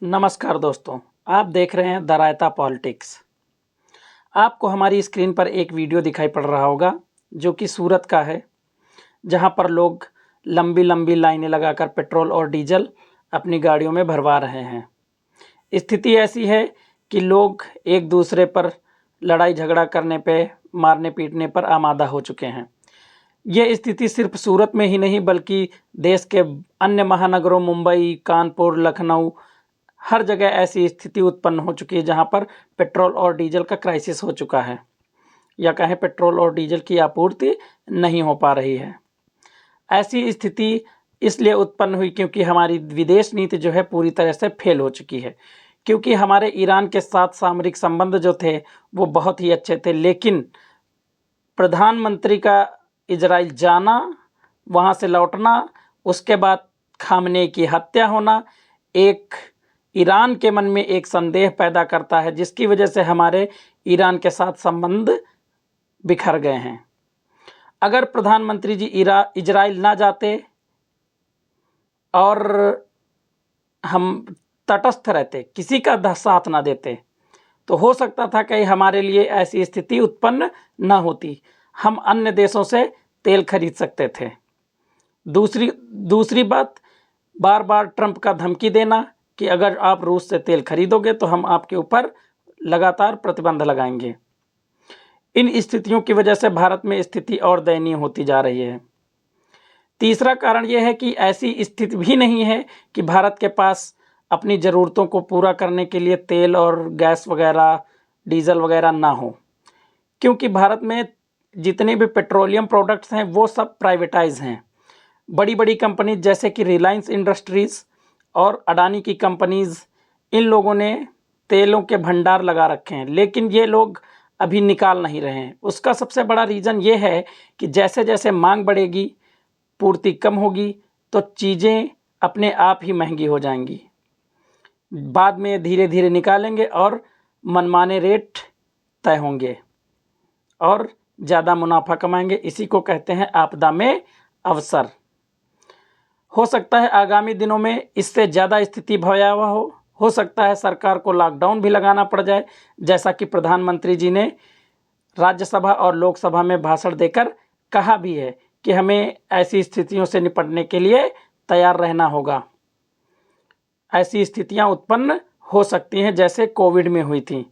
नमस्कार दोस्तों, आप देख रहे हैं द रायता पॉलिटिक्स। आपको हमारी स्क्रीन पर एक वीडियो दिखाई पड़ रहा होगा जो कि सूरत का है, जहां पर लोग लंबी लंबी लाइनें लगाकर पेट्रोल और डीजल अपनी गाड़ियों में भरवा रहे हैं। स्थिति ऐसी है कि लोग एक दूसरे पर लड़ाई झगड़ा करने पे, मारने पीटने पर आमादा हो चुके हैं। ये स्थिति सिर्फ सूरत में ही नहीं बल्कि देश के अन्य महानगरों मुंबई, कानपुर, लखनऊ, हर जगह ऐसी स्थिति उत्पन्न हो चुकी है जहां पर पेट्रोल और डीजल का क्राइसिस हो चुका है, या कहें पेट्रोल और डीजल की आपूर्ति नहीं हो पा रही है। ऐसी स्थिति इसलिए उत्पन्न हुई क्योंकि हमारी विदेश नीति जो है पूरी तरह से फेल हो चुकी है। क्योंकि हमारे ईरान के साथ सामरिक संबंध जो थे वो बहुत ही अच्छे थे, लेकिन प्रधानमंत्री का इजराइल जाना, वहाँ से लौटना, उसके बाद खामनेई की हत्या होना, एक ईरान के मन में एक संदेह पैदा करता है, जिसकी वजह से हमारे ईरान के साथ संबंध बिखर गए हैं। अगर प्रधानमंत्री जी इजराइल ना जाते और हम तटस्थ रहते, किसी का साथ ना देते, तो हो सकता था कि हमारे लिए ऐसी स्थिति उत्पन्न ना होती। हम अन्य देशों से तेल खरीद सकते थे। दूसरी बात, बार बार ट्रंप का धमकी देना कि अगर आप रूस से तेल खरीदोगे तो हम आपके ऊपर लगातार प्रतिबंध लगाएंगे। इन स्थितियों की वजह से भारत में स्थिति और दयनीय होती जा रही है। तीसरा कारण यह है कि ऐसी स्थिति भी नहीं है कि भारत के पास अपनी ज़रूरतों को पूरा करने के लिए तेल और गैस वगैरह, डीजल वगैरह ना हो, क्योंकि भारत में जितने भी पेट्रोलियम प्रोडक्ट्स हैं वो सब प्राइवेटाइज हैं। बड़ी बड़ी कंपनी जैसे कि रिलायंस इंडस्ट्रीज़ और अडानी की कंपनीज़, इन लोगों ने तेलों के भंडार लगा रखे हैं, लेकिन ये लोग अभी निकाल नहीं रहे हैं। उसका सबसे बड़ा रीज़न ये है कि जैसे जैसे मांग बढ़ेगी, पूर्ति कम होगी, तो चीज़ें अपने आप ही महंगी हो जाएंगी। बाद में धीरे धीरे निकालेंगे और मनमाने रेट तय होंगे और ज़्यादा मुनाफा कमाएंगे। इसी को कहते हैं आपदा में अवसर। हो सकता है आगामी दिनों में इससे ज़्यादा स्थिति भयावह हो सकता है सरकार को लॉकडाउन भी लगाना पड़ जाए, जैसा कि प्रधानमंत्री जी ने राज्यसभा और लोकसभा में भाषण देकर कहा भी है कि हमें ऐसी स्थितियों से निपटने के लिए तैयार रहना होगा। ऐसी स्थितियां उत्पन्न हो सकती हैं जैसे कोविड में हुई थी।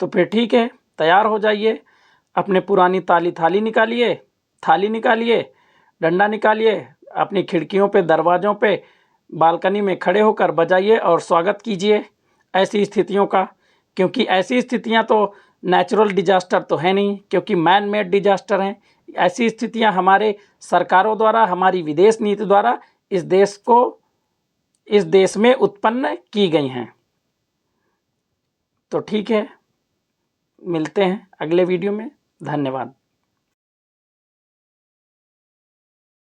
तो फिर ठीक है, तैयार हो जाइए, अपने पुरानी थाली निकालिए, डंडा निकालिए, अपनी खिड़कियों पे, दरवाज़ों पे, बालकनी में खड़े होकर बजाइए और स्वागत कीजिए ऐसी स्थितियों का। क्योंकि ऐसी स्थितियां तो नेचुरल डिजास्टर तो है नहीं, क्योंकि मैन मेड डिजास्टर हैं। ऐसी स्थितियां हमारे सरकारों द्वारा, हमारी विदेश नीति द्वारा इस देश में उत्पन्न की गई हैं। तो ठीक है, मिलते हैं अगले वीडियो में। धन्यवाद।